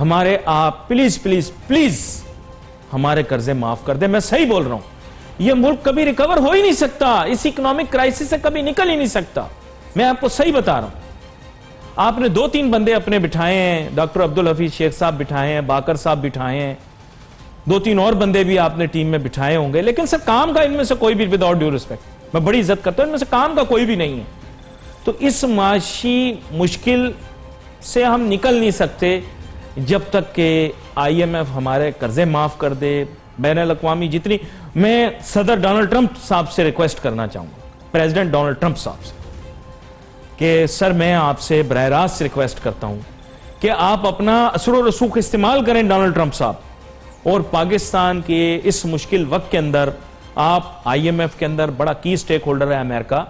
ہمارے آپ please please please ہمارے قرضے معاف کر دیں. میں صحیح بول رہا ہوں, یہ ملک کبھی ریکور ہو ہی نہیں سکتا, اس اکنامک کرائسس سے کبھی نکل ہی نہیں سکتا. میں آپ کو صحیح بتا رہا ہوں. آپ نے 2-3 بندے اپنے بٹھائے ہیں, ڈاکٹر عبدالحفیظ شیخ صاحب بٹھائے ہیں, باقر صاحب بٹھائے ہیں, 2-3 اور بندے بھی آپ نے ٹیم میں بٹھائے ہوں گے, لیکن سر کام کا ان میں سے کوئی بھی, وداؤٹ ڈیو ریسپیکٹ, میں بڑی عزت کرتا ہوں, ان میں سے کام کا کوئی بھی نہیں ہے. تو اس معاشی مشکل سے ہم نکل نہیں سکتے جب تک کہ آئی ایم ایف ہمارے قرضے معاف کر دے. بین الاقوامی جتنی, میں صدر ڈونلڈ ٹرمپ صاحب سے ریکویسٹ کرنا چاہوں گا, پریزیڈنٹ ڈونلڈ ٹرمپ صاحب سے, کہ سر میں آپ سے براہ راست ریکویسٹ کرتا ہوں کہ آپ اپنا اثر و رسوخ استعمال کریں ڈونلڈ ٹرمپ صاحب, اور پاکستان کے اس مشکل وقت کے اندر آپ آئی ایم ایف کے اندر بڑا کی سٹیک ہولڈر ہے امریکہ,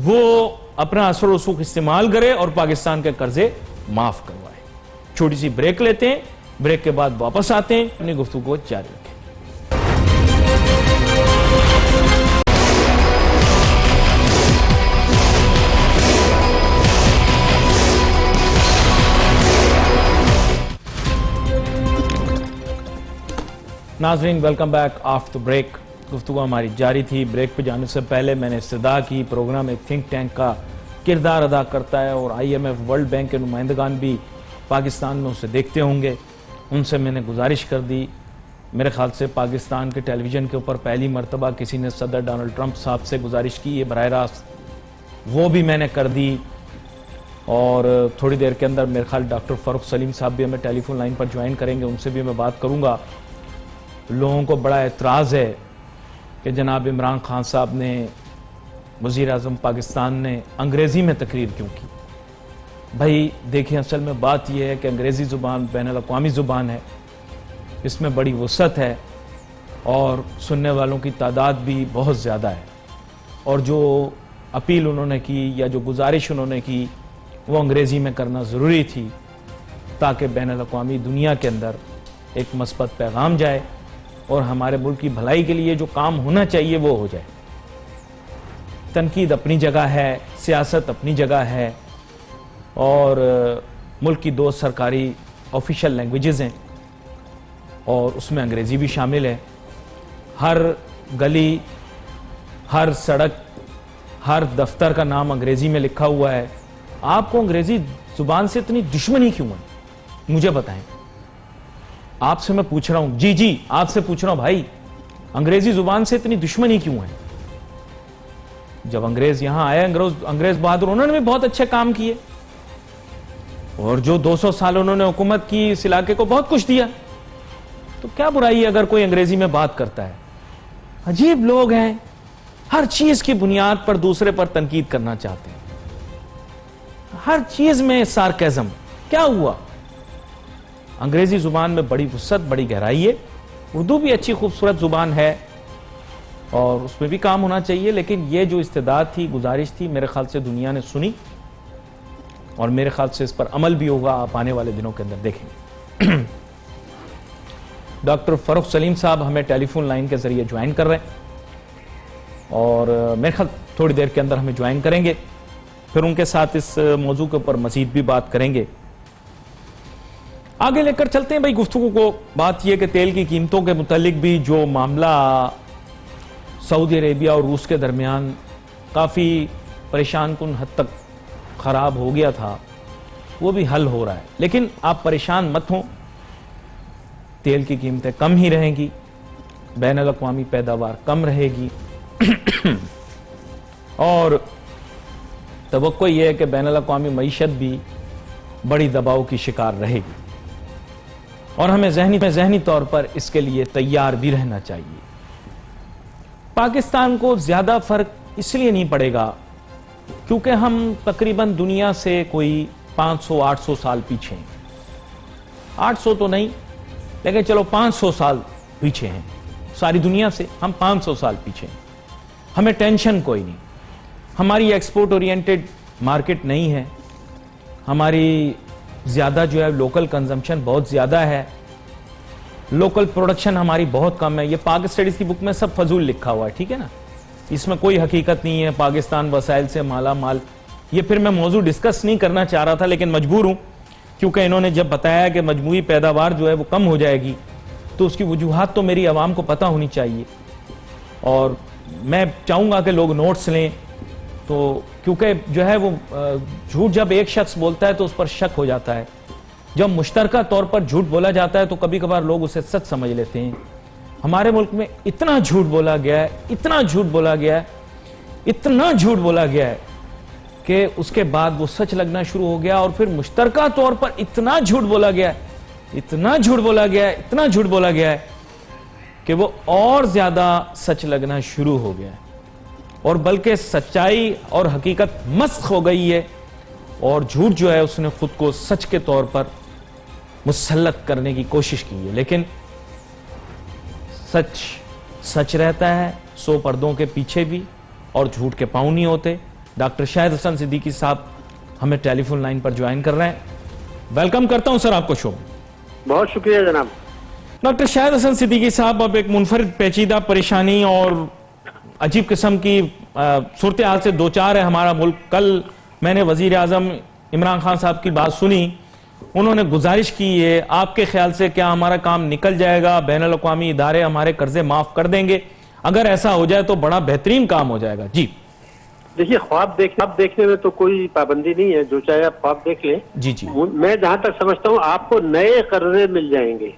وہ اپنا اثر و رسوخ استعمال کرے اور پاکستان کے قرضے معاف کروائے. چھوٹی سی بریک لیتے ہیں, بریک کے بعد واپس آتے ہیں, اپنی گفتگو کو جاری رکھیں. ناظرین ویلکم بیک آفٹر بریک. گفتگو ہماری جاری تھی. بریک پہ جانے سے پہلے میں نے استدعا کی, پروگرام ایک تھنک ٹینک کا کردار ادا کرتا ہے اور I M F world bank کے نمائندگان بھی پاکستان میں اسے دیکھتے ہوں گے. ان سے میں نے گزارش کر دی, میرے خیال سے پاکستان کے ٹیلی ویژن کے اوپر پہلی مرتبہ کسی نے صدر ڈونلڈ ٹرمپ صاحب سے گزارش کی ہے براہ راست, وہ بھی میں نے کر دی. اور تھوڑی دیر کے اندر میرے خیال ڈاکٹر فاروق سلیم صاحب بھی ہمیں ٹیلی فون لائن پر جوائن کریں گے, ان سے بھی میں بات کروں گا. لوگوں کو بڑا اعتراض ہے کہ جناب عمران خان صاحب نے, وزیر اعظم پاکستان نے انگریزی میں تقریر کیوں کی. بھائی دیکھیں, اصل میں بات یہ ہے کہ انگریزی زبان بین الاقوامی زبان ہے, اس میں بڑی وسعت ہے اور سننے والوں کی تعداد بھی بہت زیادہ ہے, اور جو اپیل انہوں نے کی یا جو گزارش انہوں نے کی وہ انگریزی میں کرنا ضروری تھی تاکہ بین الاقوامی دنیا کے اندر ایک مثبت پیغام جائے اور ہمارے ملک کی بھلائی کے لیے جو کام ہونا چاہیے وہ ہو جائے. تنقید اپنی جگہ ہے, سیاست اپنی جگہ ہے, اور ملک کی 2 سرکاری آفیشل لینگویجز ہیں اور اس میں انگریزی بھی شامل ہے. ہر گلی, ہر سڑک, ہر دفتر کا نام انگریزی میں لکھا ہوا ہے. آپ کو انگریزی زبان سے اتنی دشمنی کیوں ہے, مجھے بتائیں. آپ سے میں پوچھ رہا ہوں, جی آپ سے پوچھ رہا ہوں بھائی, انگریزی زبان سے اتنی دشمنی کیوں ہے؟ جب انگریز یہاں آئے, انگریز بہادر, انہوں نے بھی بہت اچھے کام کیے, اور جو 200 سال انہوں نے حکومت کی اس علاقے کو بہت کچھ دیا. تو کیا برائی ہے اگر کوئی انگریزی میں بات کرتا ہے؟ عجیب لوگ ہیں, ہر چیز کی بنیاد پر دوسرے پر تنقید کرنا چاہتے ہیں, ہر چیز میں سارکیزم. کیا ہوا؟ انگریزی زبان میں بڑی وسعت, بڑی گہرائی ہے. اردو بھی اچھی خوبصورت زبان ہے اور اس میں بھی کام ہونا چاہیے, لیکن یہ جو استعداد تھی, گزارش تھی, میرے خیال سے دنیا نے سنی اور میرے خیال سے اس پر عمل بھی ہوگا. آپ آنے والے دنوں کے اندر دیکھیں گے. ڈاکٹر فاروق سلیم صاحب ہمیں ٹیلی فون لائن کے ذریعے جوائن کر رہے ہیں اور میرے خیال تھوڑی دیر کے اندر ہمیں جوائن کریں گے, پھر ان کے ساتھ اس موضوع کے اوپر مزید بھی بات کریں گے. آگے لے کر چلتے ہیں بھائی گفتگو کو. بات یہ کہ تیل کی قیمتوں کے متعلق بھی جو معاملہ سعودی عربیہ اور روس کے درمیان کافی پریشان کن حد تک خراب ہو گیا تھا, وہ بھی حل ہو رہا ہے. لیکن آپ پریشان مت ہوں, تیل کی قیمتیں کم ہی رہیں گی, بین الاقوامی پیداوار کم رہے گی, اور توقع یہ ہے کہ بین الاقوامی معیشت بھی بڑی دباؤ کی شکار رہے گی, اور ہمیں ذہنی طور پر اس کے لیے تیار بھی رہنا چاہیے. پاکستان کو زیادہ فرق اس لیے نہیں پڑے گا کیونکہ ہم تقریباً دنیا سے کوئی 500-800 سال پیچھے ہیں. 800 تو نہیں, لیکن چلو 500 سال پیچھے ہیں. ساری دنیا سے ہم 500 سال پیچھے ہیں. ہمیں ٹینشن کوئی نہیں. ہماری ایکسپورٹ اورینٹڈ مارکیٹ نہیں ہے, ہماری زیادہ جو ہے لوکل کنزمپشن بہت زیادہ ہے, لوکل پروڈکشن ہماری بہت کم ہے. یہ پاک اسٹڈیز کی بک میں سب فضول لکھا ہوا ہے, ٹھیک ہے نا, اس میں کوئی حقیقت نہیں ہے. پاکستان وسائل سے مالا مال, یہ پھر میں موضوع ڈسکس نہیں کرنا چاہ رہا تھا لیکن مجبور ہوں کیونکہ انہوں نے جب بتایا کہ مجموعی پیداوار جو ہے وہ کم ہو جائے گی تو اس کی وجوہات تو میری عوام کو پتہ ہونی چاہیے، اور میں چاہوں گا کہ لوگ نوٹس لیں، تو کیونکہ جو ہے وہ جھوٹ جب ایک شخص بولتا ہے تو اس پر شک ہو جاتا ہے، جب مشترکہ طور پر جھوٹ بولا جاتا ہے تو کبھی کبھار لوگ اسے سچ سمجھ لیتے ہیں۔ ہمارے ملک میں اتنا جھوٹ بولا گیا ہے، اتنا جھوٹ بولا گیا ہے، اتنا جھوٹ بولا گیا ہے کہ اس کے بعد وہ سچ لگنا شروع ہو گیا، اور پھر مشترکہ طور پر اتنا جھوٹ بولا گیا ہے، اتنا جھوٹ بولا گیا ہے، اتنا جھوٹ بولا گیا ہے کہ وہ اور زیادہ سچ لگنا شروع ہو گیا ہے، اور بلکہ سچائی اور حقیقت مسخ ہو گئی ہے، اور جھوٹ جو ہے اس نے خود کو سچ کے طور پر مسلط کرنے کی کوشش کی ہے۔ لیکن سچ سچ رہتا ہے، 100 پردوں کے پیچھے بھی، اور جھوٹ کے پاؤں نہیں ہوتے۔ ڈاکٹر شاہد حسن صدیقی صاحب ہمیں ٹیلی فون لائن پر جوائن کر رہے ہیں، ویلکم کرتا ہوں سر آپ کو شو میں۔ بہت شکریہ جناب۔ ڈاکٹر شاہد حسن صدیقی صاحب، اب ایک منفرد پیچیدہ پریشانی اور عجیب قسم کی صورتحال سے دوچار ہے ہمارا ملک۔ کل میں نے وزیر اعظم عمران خان صاحب کی بات سنی، انہوں نے گزارش کی ہے، آپ کے خیال سے کیا ہمارا کام نکل جائے گا، بین الاقوامی ادارے ہمارے قرضے معاف کر دیں گے؟ اگر ایسا ہو جائے تو بڑا بہترین کام ہو جائے گا۔ جی دیکھیے، خواب دیکھنے میں تو کوئی پابندی نہیں ہے، جو چاہے آپ خواب دیکھ لیں۔ جی جی میں جہاں تک سمجھتا ہوں آپ کو نئے قرضے مل جائیں گے،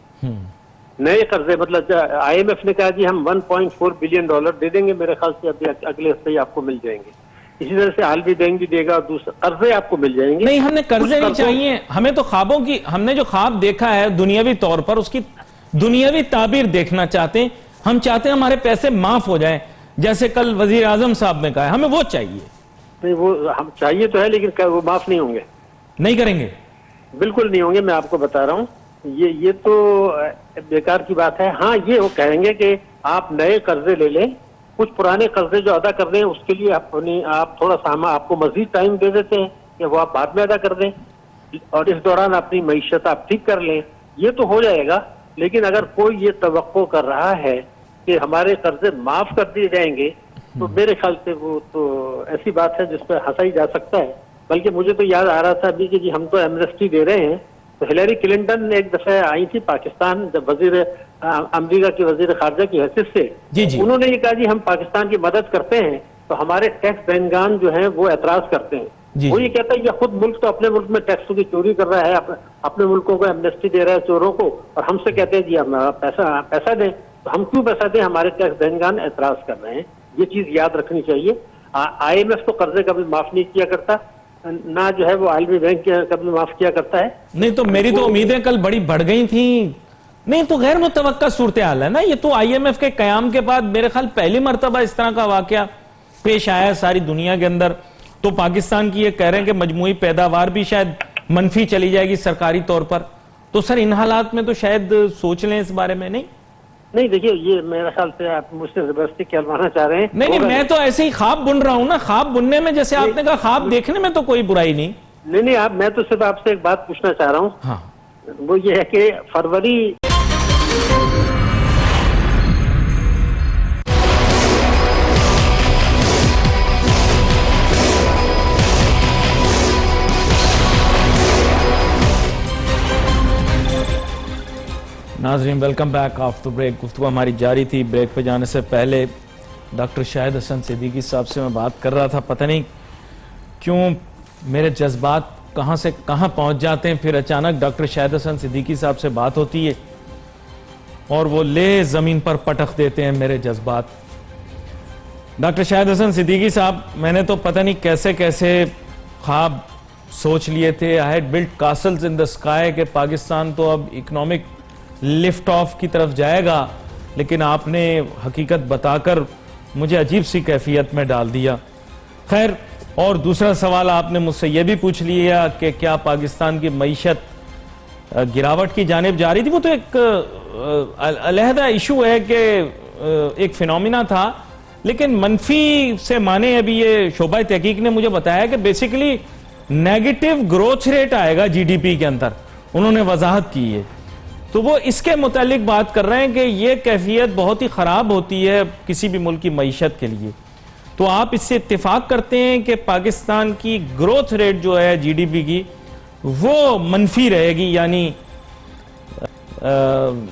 نئے قرضے، مطلب آئی ایم ایف نے کہا جی ہم $1.4 بلین دے دیں گے، میرے خیال سے ابھی اگلے ہفتے ہی آپ کو مل جائیں گے۔ اسی طرح سے عالمی بینک بھی دے گا، اور دوسرے قرضے آپ کو مل جائیں گے۔ نہیں، ہم نے قرضے نہیں چاہیے، ہمیں تو خوابوں کی، ہم نے جو خواب دیکھا ہے دنیاوی طور پر اس کی دنیاوی تعبیر دیکھنا چاہتے ہیں۔ ہم چاہتے ہیں ہمارے پیسے معاف ہو جائیں، جیسے کل وزیر اعظم صاحب نے کہا ہے، ہمیں وہ چاہیے۔ نہیں، وہ ہم چاہیے تو ہے، لیکن وہ معاف نہیں ہوں گے، نہیں کریں گے، بالکل نہیں ہوں گے، میں آپ کو بتا رہا ہوں۔ یہ تو بیکار کی بات ہے۔ ہاں، یہ وہ کہیں گے کہ آپ نئے قرضے لے لیں، کچھ پرانے قرضے جو ادا کر دیں اس کے لیے آپ تھوڑا سا آپ کو مزید ٹائم دے دیتے ہیں کہ وہ آپ بعد میں ادا کر دیں، اور اس دوران اپنی معیشت آپ ٹھیک کر لیں، یہ تو ہو جائے گا۔ لیکن اگر کوئی یہ توقع کر رہا ہے کہ ہمارے قرضے معاف کر دیے جائیں گے تو میرے خیال سے وہ تو ایسی بات ہے جس پہ ہنسا ہی جا سکتا ہے۔ بلکہ مجھے تو یاد آ رہا تھا ابھی کہ جی ہم تو ایمنسٹی دے رہے ہیں، تو ہلیری کلنٹن ایک دفعہ آئی تھی پاکستان، جب امریکہ کی وزیر خارجہ کی حیثیت سے، انہوں نے یہ کہا جی ہم پاکستان کی مدد کرتے ہیں تو ہمارے ٹیکس دہندگان جو ہیں وہ اعتراض کرتے ہیں۔ وہ یہ کہتا ہے یہ خود ملک تو اپنے ملک میں ٹیکسوں کی چوری کر رہا ہے، اپنے ملکوں کو ایمنسٹی دے رہا ہے چوروں کو، اور ہم سے کہتے ہیں جی ہم پیسہ دیں، تو ہم کیوں پیسہ دیں؟ ہمارے ٹیکس دہندگان اعتراض کر رہے ہیں۔ یہ چیز یاد رکھنی چاہیے۔ آئی ایم ایف تو قرضے کبھی معاف نہیں کیا کرتا، نہ جو ہے وہ عالمی بینک کبھی معاف کیا کرتا ہے۔ نہیں تو میری تو امیدیں کل بڑی بڑھ گئی تھیں۔ نہیں تو غیر متوقع صورتحال ہے نا یہ تو۔ آئی ایم ایف کے قیام کے بعد میرے خیال پہلی مرتبہ اس طرح کا واقعہ پیش آیا ہے ساری دنیا کے اندر۔ تو پاکستان کی یہ کہہ رہے ہیں کہ مجموعی پیداوار بھی شاید منفی چلی جائے گی سرکاری طور پر، تو سر ان حالات میں تو شاید سوچ لیں اس بارے میں۔ نہیں دیکھیے، یہ میرا خیال سے آپ مجھ سے زبردستی کہلوانا چاہ رہے ہیں۔ نہیں، میں تو ایسے ہی خواب بن رہا ہوں نا، خواب بننے میں جیسے آپ نے کہا خواب دیکھنے میں تو کوئی برائی نہیں۔ نہیں، میں تو صرف آپ سے ایک بات پوچھنا چاہ رہا ہوں، ہاں، وہ یہ ہے کہ فروری ناظرین ویلکم بیک آفٹر بریک۔ گفتگو ہماری جاری تھی۔ بریک پہ جانے سے پہلے ڈاکٹر شاہد حسن صدیقی صاحب سے میں بات کر رہا تھا، پتہ نہیں کیوں میرے جذبات کہاں سے کہاں پہنچ جاتے ہیں، پھر اچانک ڈاکٹر شاہد حسن صدیقی صاحب سے بات ہوتی ہے اور وہ لے زمین پر پٹخ دیتے ہیں میرے جذبات۔ ڈاکٹر شاہد حسن صدیقی صاحب، میں نے تو پتہ نہیں کیسے کیسے خواب سوچ لیے تھے، I had built castles in the sky کہ پاکستان تو اب اکنامک لفٹ آف کی طرف جائے گا، لیکن آپ نے حقیقت بتا کر مجھے عجیب سی کیفیت میں ڈال دیا۔ خیر، اور دوسرا سوال آپ نے مجھ سے یہ بھی پوچھ لیا کہ کیا پاکستان کی معیشت گراوٹ کی جانب جا رہی تھی؟ وہ تو ایک علیحدہ ایشو ہے کہ ایک فینومینا تھا، لیکن منفی سے مانے ابھی یہ شعبہ تحقیق نے مجھے بتایا کہ بیسیکلی نیگیٹو گروتھ ریٹ آئے گا جی ڈی پی کے اندر، انہوں نے وضاحت کی ہے۔ تو وہ اس کے متعلق بات کر رہے ہیں کہ یہ کیفیت بہت ہی خراب ہوتی ہے کسی بھی ملک کی معیشت کے لیے۔ تو آپ اس سے اتفاق کرتے ہیں کہ پاکستان کی گروتھ ریٹ جو ہے جی ڈی پی کی وہ منفی رہے گی، یعنی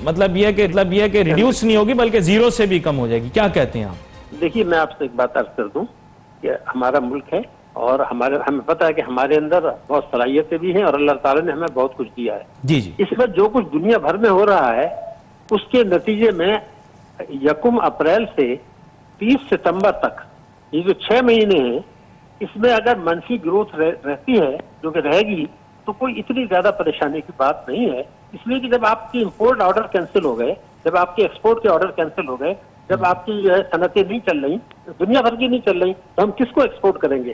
مطلب یہ کہ ریڈیوس نہیں ہوگی بلکہ زیرو سے بھی کم ہو جائے گی. کیا کہتے ہیں آپ؟ دیکھیے میں آپ سے ایک بات عرض کر دوں کہ ہمارا ملک ہے اور ہمیں پتا ہے کہ ہمارے اندر بہت صلاحیتیں بھی ہیں اور اللہ تعالیٰ نے ہمیں بہت کچھ دیا ہے. جی جی. اس میں جو کچھ دنیا بھر میں ہو رہا ہے اس کے نتیجے میں 1 اپریل سے 30 ستمبر تک یہ جو 6 مہینے ہیں اس میں اگر منفی گروتھ رہتی ہے جو کہ رہے گی تو کوئی اتنی زیادہ پریشانی کی بات نہیں ہے. اس لیے کہ جب آپ کی امپورٹ آرڈر کینسل ہو گئے، جب آپ کے ایکسپورٹ کے آرڈر کینسل ہو گئے، جب آپ کی جو ہے صنعتیں نہیں چل رہی، دنیا بھر کی نہیں چل رہی، تو ہم کس کو ایکسپورٹ کریں گے؟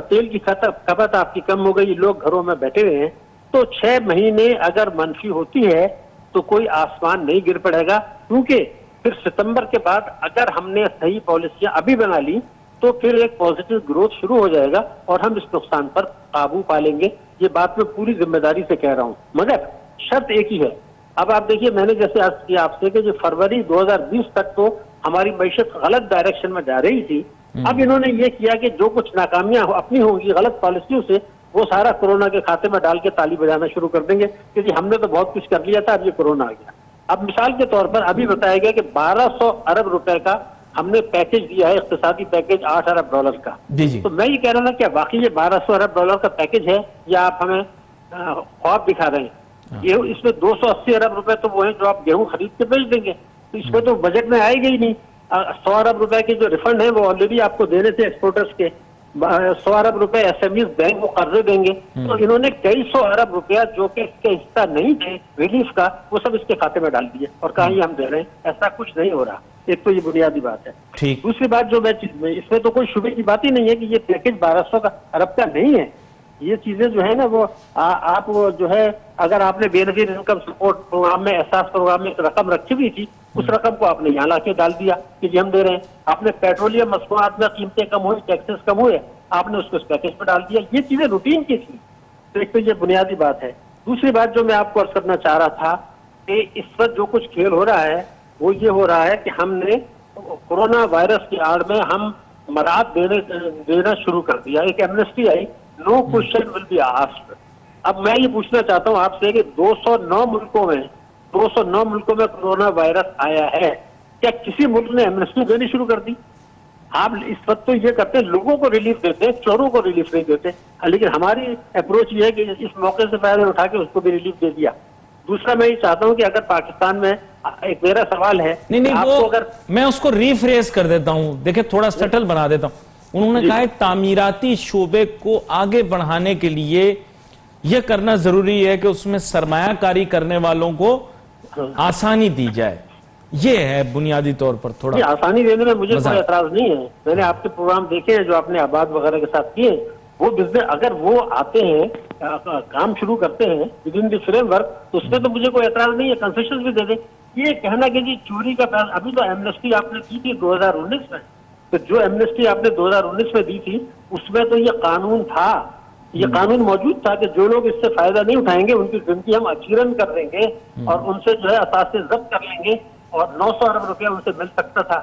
تیل کی کھپت آپ کی کم ہو گئی، لوگ گھروں میں بیٹھے ہوئے ہیں. تو 6 مہینے اگر منفی ہوتی ہے تو کوئی آسمان نہیں گر پڑے گا، کیونکہ پھر ستمبر کے بعد اگر ہم نے صحیح پالیسیاں ابھی بنا لی تو پھر ایک پازیٹیو گروتھ شروع ہو جائے گا اور ہم اس نقصان پر قابو پا لیں گے. یہ بات میں پوری ذمہ داری سے کہہ رہا ہوں، مگر شرط ایک ہی ہے. اب آپ دیکھیے میں نے جیسے عرض کیا آپ سے کہ جو فروری 2020 تک تو ہماری معیشت غلط ڈائریکشن میں جا رہی تھی. اب انہوں نے یہ کیا کہ جو کچھ ناکامیاں اپنی ہوں گی غلط پالیسیوں سے وہ سارا کورونا کے کھاتے میں ڈال کے تالی بجانا شروع کر دیں گے کہ جی ہم نے تو بہت کچھ کر لیا تھا، اب یہ کورونا آ گیا. اب مثال کے طور پر ابھی بتایا گیا کہ 1200 ارب روپے کا ہم نے پیکج دیا ہے، اقتصادی پیکج 8 ارب ڈالر کا. جی جی. تو میں یہ کہہ رہا تھا کہ واقعی یہ 1200 ارب ڈالر کا پیکج ہے یا آپ ہمیں خواب دکھا رہے ہیں؟ اس میں 280 ارب روپے تو وہ ہیں جو آپ گیہوں خرید کے بیچ دیں گے، تو اس میں تو بجٹ میں آئے گا ہی نہیں. 100 ارب روپے کے جو ریفنڈ ہیں وہ آلریڈی آپ کو دینے تھے ایکسپورٹرز کے. 100 ارب روپے ایس ایم ایز بینک کو قرضے دیں گے. تو انہوں نے کئی 100 ارب روپیہ جو کہ اس کے حصہ نہیں تھے ریلیف کا وہ سب اس کے کھاتے میں ڈال دیے اور کہا یہ ہم دے رہے ہیں. ایسا کچھ نہیں ہو رہا. ایک تو یہ بنیادی بات ہے. دوسری بات جو میں اس میں تو کوئی شبے کی بات ہی نہیں ہے کہ یہ پیکج 1200 ارب کا نہیں ہے. یہ چیزیں جو ہے نا وہ آپ وہ جو ہے اگر آپ نے بے نظیر انکم سپورٹ پروگرام میں احساس پروگرام میں ایک رقم رکھی ہوئی تھی اس رقم کو آپ نے یہاں لا کے ڈال دیا کہ جی ہم دے رہے ہیں. آپ نے پیٹرولیم مصنوعات میں قیمتیں کم ہوئی، ٹیکسز کم ہوئے، آپ نے اس کو اس پیکج پہ ڈال دیا. یہ چیزیں روٹین کی تھی. تو ایک تو یہ بنیادی بات ہے. دوسری بات جو میں آپ کو عرض کرنا چاہ رہا تھا کہ اس وقت جو کچھ کھیل ہو رہا ہے وہ یہ ہو رہا ہے کہ ہم نے کورونا وائرس کی آڑ میں ہم مراعات دینا شروع کر دیا. ایک ایمنسٹی آئی، no question will be asked. اب میں یہ پوچھنا چاہتا ہوں آپ سے کہ 209 ملکوں میں کورونا وائرس آیا ہے، کیا کسی ملک نے ایمنسٹی دینی شروع کر دی؟ آپ اس وقت تو یہ کرتے ہیں لوگوں کو ریلیف دیتے ہیں، چوروں کو ریلیف نہیں دیتے. لیکن ہماری اپروچ یہ ہے کہ اس موقع سے فائدہ اٹھا کے اس کو بھی ریلیف دے دیا. دوسرا میں یہ چاہتا ہوں کہ اگر پاکستان میں ایک میرا سوال ہے، نہیں وہ اگر میں اس کو ریفریز کر دیتا ہوں، دیکھیں تھوڑا سٹل بنا دیتا ہوں. انہوں نے کہا ہے تعمیراتی شعبے کو آگے بڑھانے کے لیے یہ کرنا ضروری ہے کہ اس میں سرمایہ کاری کرنے والوں کو آسانی دی جائے. یہ ہے بنیادی طور پر تھوڑا آسانی دینے میں مجھے کوئی اعتراض نہیں ہے. میں نے آپ کے پروگرام دیکھے ہیں جو آپ نے آباد وغیرہ کے ساتھ کیے. وہ بزنس اگر وہ آتے ہیں کام شروع کرتے ہیں with in the frame work تو اس میں تو مجھے کوئی اعتراض نہیں ہے، کنسیشن بھی دے دیں. یہ کہنا کہ جی چوری کا ابھی تو ایمنسٹی آپ نے کی تھی 2019 میں، تو جو ایمنسٹی آپ نے 2019 میں دی تھی اس میں تو یہ قانون تھا، یہ قانون موجود تھا کہ جو لوگ اس سے فائدہ نہیں اٹھائیں گے ان کی زندگی ہم اچیرن کر دیں گے اور ان سے جو ہے اثاثے ضبط کر لیں گے اور 900 ارب روپیہ ان سے مل سکتا تھا.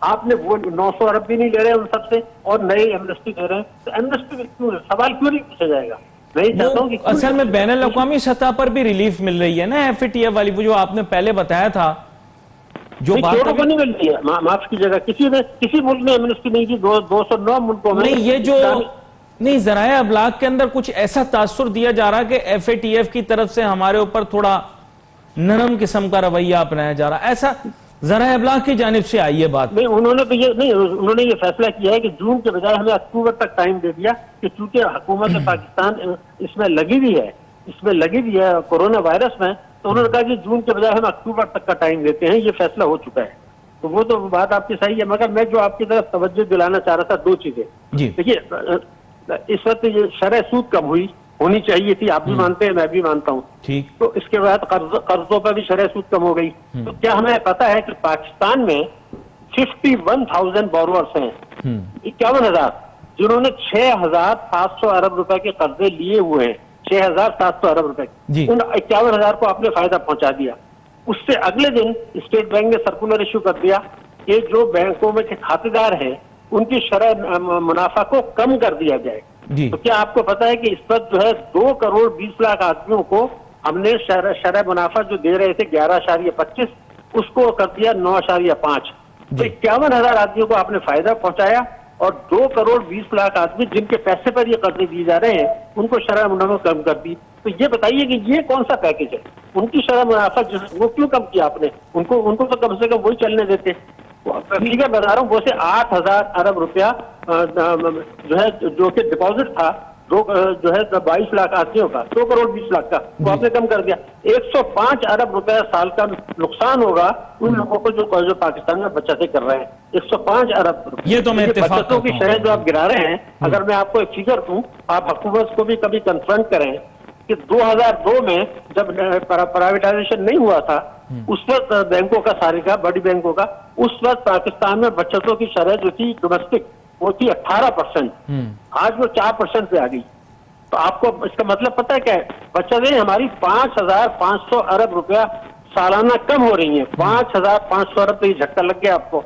آپ نے وہ 900 ارب بھی نہیں لے رہے ان سب سے اور نئے ایمنسٹی دے رہے ہیں. تو ایمنسٹی سوال کیوں نہیں پوچھا جائے گا؟ میں یہ چاہتا ہوں کہ اصل میں بین الاقوامی سطح پر بھی ریلیف مل رہی ہے نا ایف اے ٹی ایف والی، وہ جو آپ نے پہلے بتایا تھا جو بات کو نہیں مل رہی ہے. معاف کیجیے گا، کسی ملک نے ایمنسٹی نہیں کی. 209 ملکوں میں نہیں. یہ جو نہیں ذرائع ابلاغ کے اندر کچھ ایسا تاثر دیا جا رہا کہ ایف اے ٹی ایف کی طرف سے ہمارے اوپر تھوڑا نرم قسم کا رویہ اپنایا جا رہا، ایسا ذرائع ابلاغ کی جانب سے آئی ہے بات. نہیں انہوں نے یہ فیصلہ کیا ہے کہ جون کے بجائے ہمیں اکتوبر تک ٹائم دے دیا کہ چونکہ حکومت پاکستان اس میں لگی ہوئی ہے کورونا وائرس میں، تو انہوں نے کہا کہ جون کے بجائے ہم اکتوبر تک کا ٹائم دیتے ہیں. یہ فیصلہ ہو چکا ہے. تو وہ تو بات آپ کی صحیح ہے، مگر میں جو آپ کی طرف توجہ دلانا چاہ رہا تھا دو چیزیں. دیکھیے اس وقت یہ شرح سود کم ہونی چاہیے تھی، آپ بھی مانتے ہیں میں بھی مانتا ہوں. تو اس کے بعد قرضوں پر بھی شرح سود کم ہو گئی. تو کیا ہمیں پتا ہے کہ پاکستان میں 51,000 بورورز ہیں، 51,000 جنہوں نے 6,700 ارب روپے کے قرضے لیے ہوئے ہیں. 6,700 ارب روپے ان 51,000 کو آپ نے فائدہ پہنچا دیا. اس سے اگلے دن اسٹیٹ بینک نے سرکولر ایشو کر دیا کہ جو بینکوں میں کے کھاتے دار ہیں ان کی شرح منافع کو کم کر دیا جائے. جی۔ تو کیا آپ کو پتا ہے کہ اس وقت جو ہے 2 کروڑ 20 لاکھ آدمیوں کو ہم نے شرح منافع جو دے رہے تھے 11.25 اس کو کر دیا 9.5. تو 51,000 آدمیوں کو آپ نے فائدہ پہنچایا اور 2 کروڑ 20 لاکھ آدمی جن کے پیسے پر یہ قرضے دیے جا رہے ہیں ان کو شرح منافع کم کر دی. تو یہ بتائیے کہ یہ کون سا پیکج ہے؟ ان کی شرح منافع وہ کیوں کم کیا آپ نے؟ ان کو تو کم سے کم وہی چلنے دیتے. فگر بتا رہا ہوں وہ سے 8,000 ارب روپیہ جو ہے جو کہ ڈپازٹ تھا جو ہے 22 لاکھ آدمیوں کا 2 کروڑ 20 لاکھ کا وہ آپ نے کم کر دیا. 105 ارب روپے سال کا نقصان ہوگا ان لوگوں کو جو پاکستان میں بچتیں کر رہے ہیں. 105 ارب روپے. یہ تو میں اتفاق بچتوں کی شرح جو آپ گرا رہے ہیں, اگر میں آپ کو ایک فگر دوں, آپ حکومت کو بھی کبھی کنفرنٹ کریں کہ 2002 میں جب پرائیویٹائزیشن نہیں ہوا تھا اس وقت بینکوں کا سارے کا بڑی بینکوں کا اس وقت پاکستان میں بچتوں کی شرح جو تھی ڈومیسٹک وہ تھی 18%. آج وہ 4% پہ آ گئی. تو آپ کو اس کا مطلب پتہ ہے کیا ہے؟ بچتیں ہماری 5,500 ارب روپیہ سالانہ کم ہو رہی ہیں. 5,500 ارب پہ یہ جھٹکا لگ گیا آپ کو.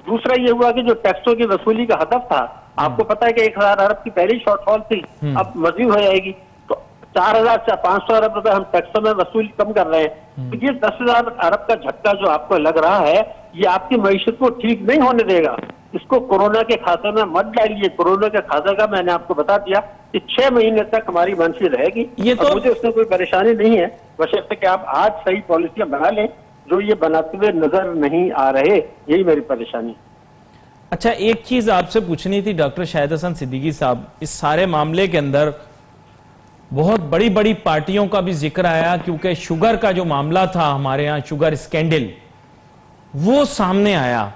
دوسرا یہ ہوا کہ جو ٹیکسوں کی وصولی کا ہدف تھا, آپ کو پتا ہے کہ 1,000 ارب کی پہلی شارٹ فال تھی, اب مزید ہو جائے گی. تو 4,500 ارب روپے ہم ٹیکسوں میں وصول کم کر رہے ہیں. تو یہ 10,000 ارب کا جھٹکا جو آپ کو لگ رہا ہے یہ آپ کی معیشت کو ٹھیک نہیں ہونے دے گا. اس کو کورونا کے کھاتے میں مت ڈالیے. کورونا کے کھاتے کا میں نے آپ کو بتا دیا کہ 6 مہینے تک ہماری منفی رہے گی. یہ تو مجھے اس میں کوئی پریشانی نہیں ہے, بشرطے کہ آپ آج صحیح پالیسیاں بنا لیں جو یہ بناتے ہوئے نظر نہیں آ رہے. یہی میری پریشانی. اچھا, ایک چیز آپ سے پوچھنی تھی ڈاکٹر شاہد حسن صدیقی صاحب. اس سارے معاملے کے اندر بہت بڑی بڑی پارٹیوں کا بھی ذکر آیا کیونکہ شوگر کا جو معاملہ تھا ہمارے ہاں, شوگر اسکینڈل, وہ سامنے آیا.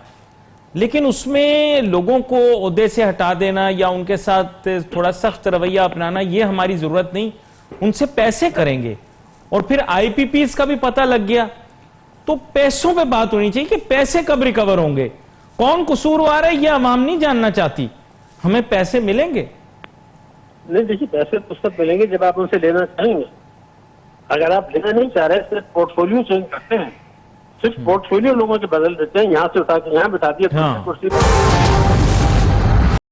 لیکن اس میں لوگوں کو عہدے سے ہٹا دینا یا ان کے ساتھ تھوڑا سخت رویہ اپنانا یہ ہماری ضرورت نہیں, ان سے پیسے کریں گے. اور پھر آئی پی پیز کا بھی پتہ لگ گیا. تو پیسوں پہ بات ہونی چاہیے کہ پیسے کب ریکور ہوں گے, کون قصوروار ہے, یہ عوام نہیں جاننا چاہتی. ہمیں پیسے ملیں گے. نہیں دیکھیے, پیسے تو سب ملیں گے جب آپ ان سے لینا چاہیں گے. اگر آپ لینا نہیں چاہ رہے صرف پورٹ فولیو چینج کرتے ہیں, صرف پورٹ فولیو لوگوں کے بدل دیتے ہیں, یہاں سے اٹھا کے یہاں بٹھا دیا کرسی پر.